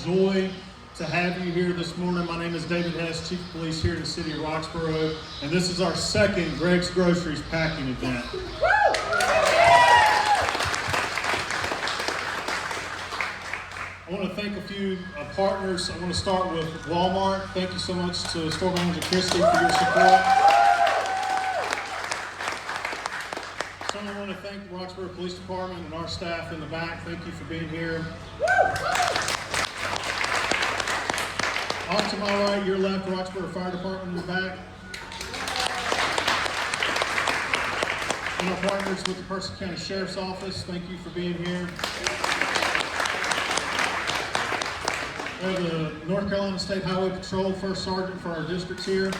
joy to have you here this morning. My name is David Hess, Chief of Police here in the city of Roxboro, and this is our second Greg's Groceries packing event. I want to thank a few partners. I want to start with Walmart. Thank you so much to Store Manager Kassy for your support. I want to thank the Roxboro Police Department and our staff in the back. Thank you for being here. Off to my right, your left, Roxboro Fire Department in the back. And our partners with the Serce County Sheriff's Office, thank you for being here. We have the North Carolina State Highway Patrol First Sergeant for our district here.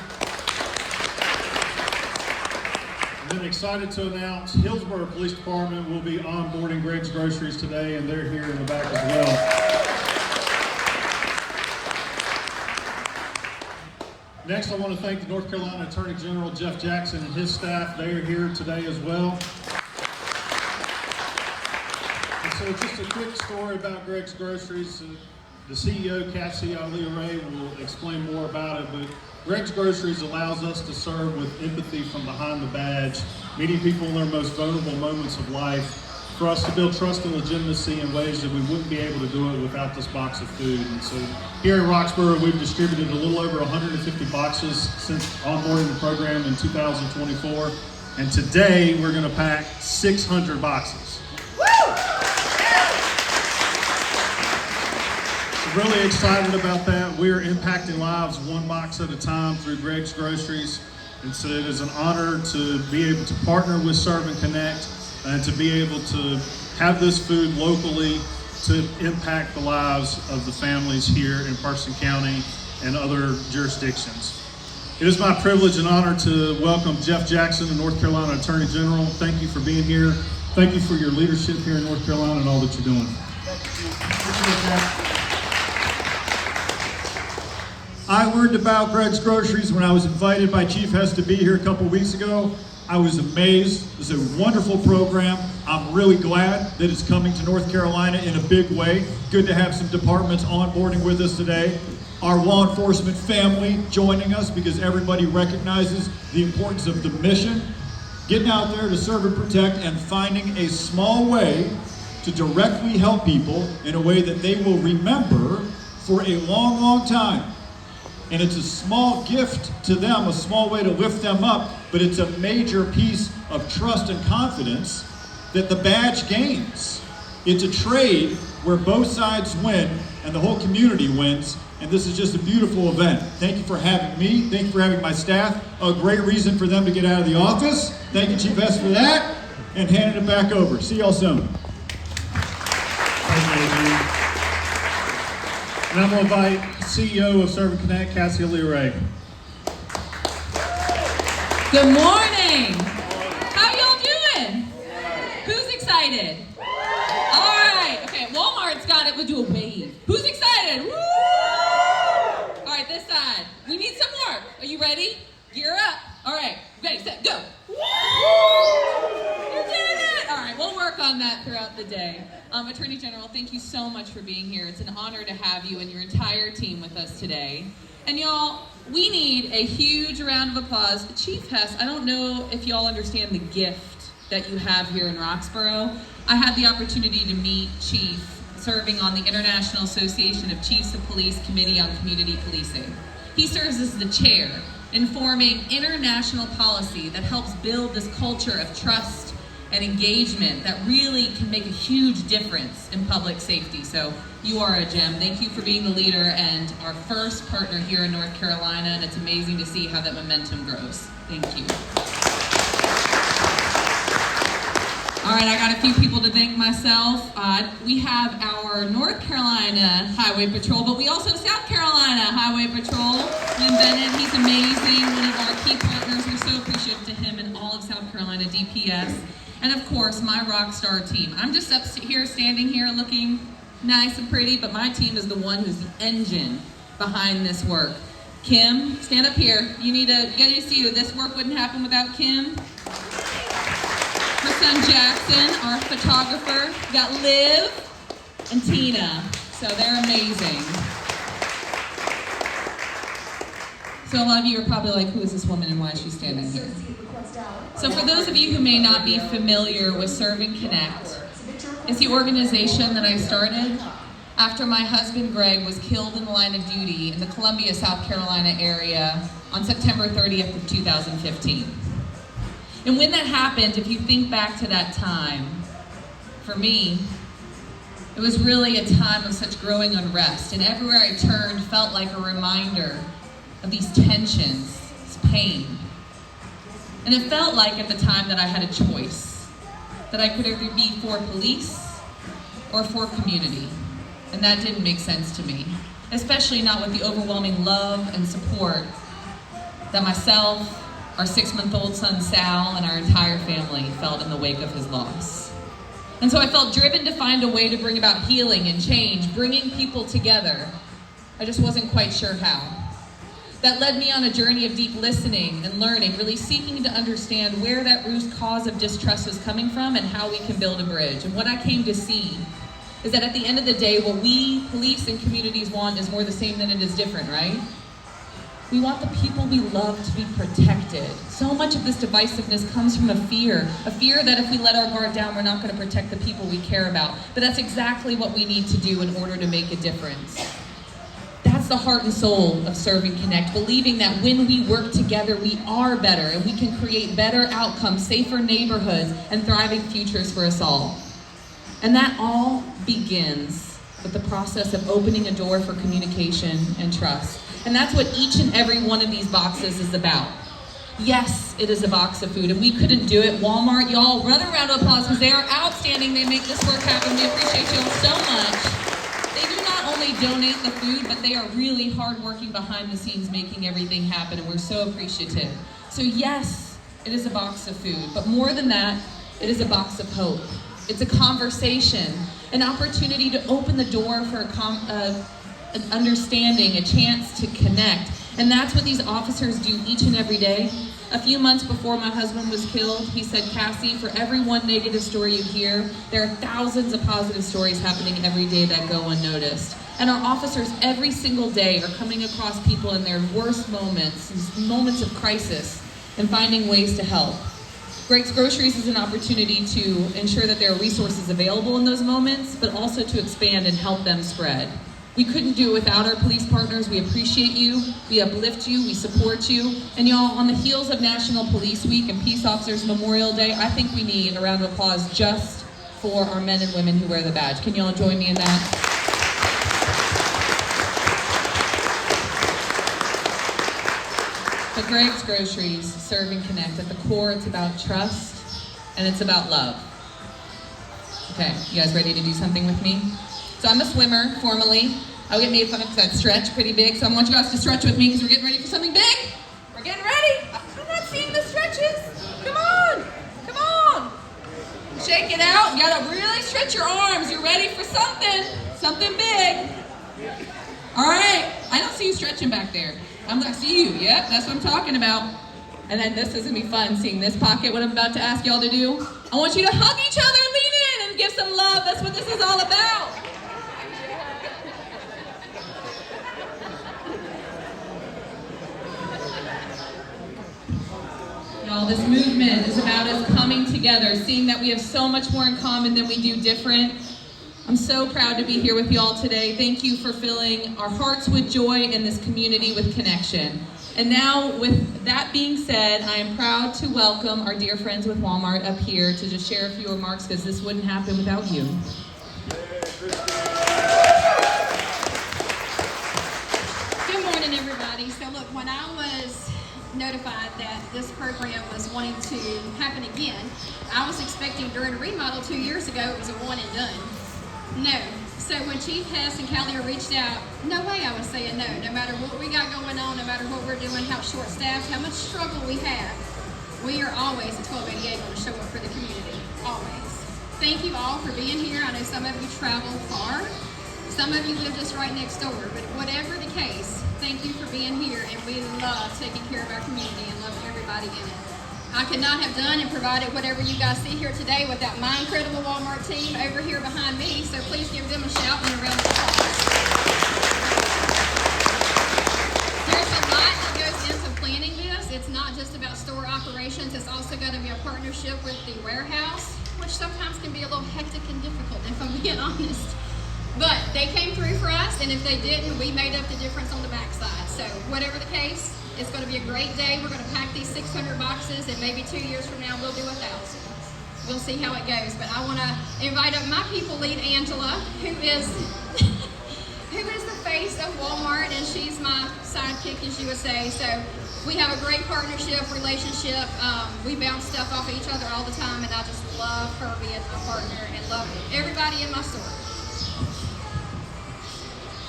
And then excited to announce Hillsboro Police Department will be onboarding Greg's Groceries today, and they're here in the back as well. Next, I want to thank the North Carolina Attorney General Jeff Jackson and his staff. They are here today as well. And so just a quick story about Greg's Groceries. The CEO, Kassy, Alia will explain more about it, but Greg's Groceries allows us to serve with empathy from behind the badge, meeting people in their most vulnerable moments of life, for us to build trust and legitimacy in ways that we wouldn't be able to do it without this box of food. And so here in Roxboro, we've distributed a little over 150 boxes since onboarding the program in 2024. And today we're going to pack 600 boxes. So really excited about that. We're impacting lives one box at a time through Greg's Groceries. And so it is an honor to be able to partner with Serve and Connect and to be able to have this food locally to impact the lives of the families here in Person County and other jurisdictions. It is my privilege and honor to welcome Jeff Jackson, the North Carolina Attorney General. Thank you for being here. Thank you for your leadership here in North Carolina and all that you're doing. I learned about Greg's Groceries when I was invited by Chief Hess to be here a couple weeks ago. I was amazed. It's a wonderful program. I'm really glad that it's coming to North Carolina in a big way. Good to have some departments onboarding with us today. Our law enforcement family joining us because everybody recognizes the importance of the mission. Getting out there to serve and protect and finding a small way to directly help people in a way that they will remember for a long, long time. And it's a small gift to them, a small way to lift them up, but it's a major piece of trust and confidence that the badge gains. It's a trade where both sides win and the whole community wins, and this is just a beautiful event. Thank you for having me. Thank you for having my staff. A great reason for them to get out of the office. Thank you, Chief Hess, for that, and handing it back over. See y'all soon. Thank you. And I'm going to invite CEO of Serve and Connect, Kassy Alia. Good morning. How y'all doing? Who's excited? All right. Okay, Walmart's got it. We'll do a wave. Who's excited? Woo! All right, this side. We need some more. Are you ready? Gear up. All right. Ready, set, go. You did it. All right, we'll work on that throughout the day. Attorney General, thank you so much for being here. It's an honor to have you and your entire team with us today. And y'all, we need a huge round of applause. Chief Hess, I don't know if y'all understand the gift that you have here in Roxboro. I had the opportunity to meet Chief serving on the International Association of Chiefs of Police Committee on Community Policing. He serves as the chair in forming international policy that helps build this culture of trust and engagement that really can make a huge difference in public safety. So you are a gem. Thank you for being the leader and our first partner here in North Carolina, and it's amazing to see how that momentum grows. Thank you. All right, I got a few people to thank myself. We have our North Carolina Highway Patrol, but we also have South Carolina Highway Patrol. Lynn Bennett, he's amazing, one of our key partners. We're so appreciative to him and all of South Carolina DPS. And of course, my rock star team. I'm just up here, standing here looking nice and pretty, but my team is the one who's the engine behind this work. Kim, stand up here. You need to see you. This work wouldn't happen without Kim. Her son Jackson, our photographer. We got Liv and Tina. So they're amazing. So a lot of you are probably like, who is this woman and why is she standing here? So for those of you who may not be familiar with Serve and Connect, it's the organization that I started after my husband Greg was killed in the line of duty in the Columbia, South Carolina area on September 30th of 2015. And when that happened, if you think back to that time, for me, it was really a time of such growing unrest, and everywhere I turned felt like a reminder of these tensions, this pain. And it felt like at the time that I had a choice, that I could either be for police or for community. And that didn't make sense to me, especially not with the overwhelming love and support that myself, our 6-month-old son Sal, and our entire family felt in the wake of his loss. And so I felt driven to find a way to bring about healing and change, bringing people together. I just wasn't quite sure how. That led me on a journey of deep listening and learning, really seeking to understand where that root cause of distrust was coming from and how we can build a bridge. And what I came to see is that at the end of the day, what we, police and communities want is more the same than it is different, right? We want the people we love to be protected. So much of this divisiveness comes from a fear that if we let our guard down, we're not going to protect the people we care about. But that's exactly what we need to do in order to make a difference. That's the heart and soul of Serve and Connect, believing that when we work together, we are better and we can create better outcomes, safer neighborhoods, and thriving futures for us all. And that all begins with the process of opening a door for communication and trust. And that's what each and every one of these boxes is about. Yes, it is a box of food, and we couldn't do it. Walmart, y'all, run a round of applause because they are outstanding. They make this work happen. We appreciate y'all so much. They do not only donate the food, but they are really hardworking behind the scenes making everything happen, and we're so appreciative. So yes, it is a box of food, but more than that, it is a box of hope. It's a conversation, an opportunity to open the door for an understanding, a chance to connect. And that's what these officers do each and every day. A few months before my husband was killed, he said, Kassy, for every one negative story you hear, there are thousands of positive stories happening every day that go unnoticed. And our officers every single day are coming across people in their worst moments, moments of crisis, and finding ways to help. Greg's Groceries is an opportunity to ensure that there are resources available in those moments, but also to expand and help them spread. We couldn't do it without our police partners. We appreciate you, we uplift you, we support you. And y'all, on the heels of National Police Week and Peace Officers Memorial Day, I think we need a round of applause just for our men and women who wear the badge. Can y'all join me in that? But Greg's Groceries, Serve and Connect, at the core, it's about trust and it's about love. Okay, you guys ready to do something with me? So I'm a swimmer, formally. I get made fun of because I stretch pretty big, so I want you guys to stretch with me because we're getting ready for something big. We're getting ready. I'm not seeing the stretches. Come on, come on. Shake it out. You gotta really stretch your arms. You're ready for something big. All right, I don't see you stretching back there. I see you, yep, that's what I'm talking about. And then this is gonna be fun, seeing this pocket, what I'm about to ask y'all to do. I want you to hug each other, lean in, and give some love. That's what this is all about. Y'all, this movement is about us coming together, seeing that we have so much more in common than we do different. I'm so proud to be here with y'all today. Thank you for filling our hearts with joy and this community with connection. And now, with that being said, I am proud to welcome our dear friends with Walmart up here to just share a few remarks because this wouldn't happen without you. Good morning, everybody. So look, when I was notified that this program was wanting to happen again, I was expecting during a remodel 2 years ago, it was a one and done. No. So when Chief Hess and Alia reached out, no way I was saying no. No matter what we got going on, no matter what we're doing, how short-staffed, how much struggle we have, we are always at 1288 going to show up for the community. Always. Thank you all for being here. I know some of you travel far. Some of you live just right next door. But whatever the case, thank you for being here. And we love taking care of our community and loving everybody in it. I could not have done and provided whatever you guys see here today without my incredible Walmart team over here behind me. So please give them a shout and a round of applause. There's a lot that goes into planning this. It's not just about store operations. It's also got to be a partnership with the warehouse, which sometimes can be a little hectic and difficult, if I'm being honest. But they came through for us, and if they didn't, we made up the difference on the backside. So whatever the case, it's going to be a great day. We're going to pack these 600 boxes, and maybe 2 years from now, we'll do 1,000. We'll see how it goes. But I want to invite up my people lead, Angela, who is the face of Walmart, and she's my sidekick, as you would say. So we have a great partnership, relationship. We bounce stuff off of each other all the time, and I just love her being my partner and love everybody in my store.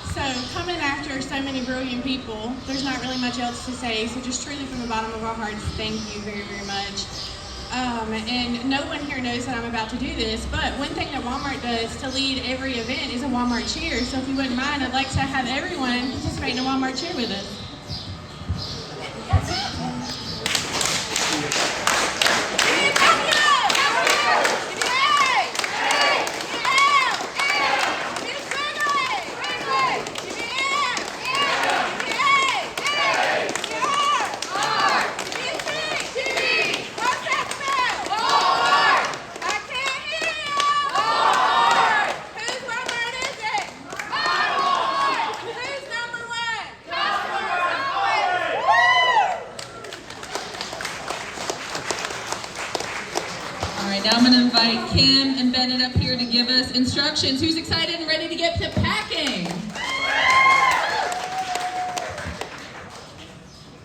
So, coming after so many brilliant people, there's not really much else to say. So, just truly from the bottom of our hearts, thank you very, very much. And no one here knows that I'm about to do this, but one thing that Walmart does to lead every event is a Walmart cheer. So, if you wouldn't mind, I'd like to have everyone participate in a Walmart cheer with us. Now I'm going to invite Kim and Bennett up here to give us instructions. Who's excited and ready to get to packing?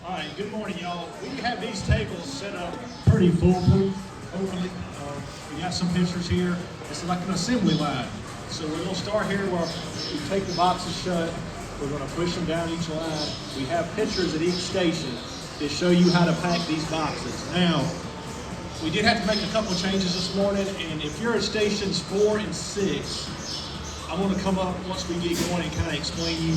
All right, good morning, y'all. We have these tables set up pretty foolproof, hopefully. We got some pictures here. It's like an assembly line. So we're going to start here where we take the boxes shut. We're going to push them down each line. We have pictures at each station that show you how to pack these boxes. Now, we did have to make a couple changes this morning, and if you're at stations 4 and 6, I want to come up once we get going and kind of explain you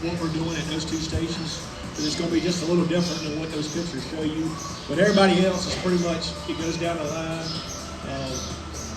what we're doing at those 2 stations. Because it's going to be just a little different than what those pictures show you. But everybody else is pretty much, it goes down the line,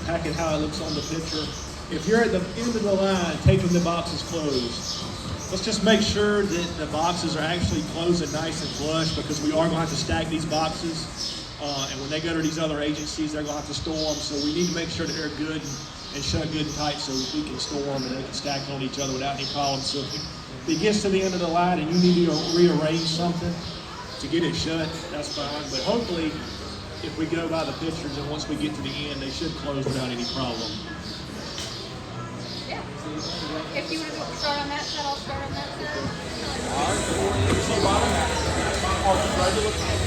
packing how it looks on the picture. If you're at the end of the line taking the boxes closed, let's just make sure that the boxes are actually closed and nice and flush, because we are going to have to stack these boxes. And when they go to these other agencies, they're going to have to store them. So we need to make sure that they're good and shut good and tight so we can store them and they can stack on each other without any problems. So if it gets to the end of the line and you need to rearrange something to get it shut, that's fine. But hopefully, if we go by the pictures and once we get to the end, they should close without any problem. Yeah. If you want to start on that side, I'll start on that side. All right,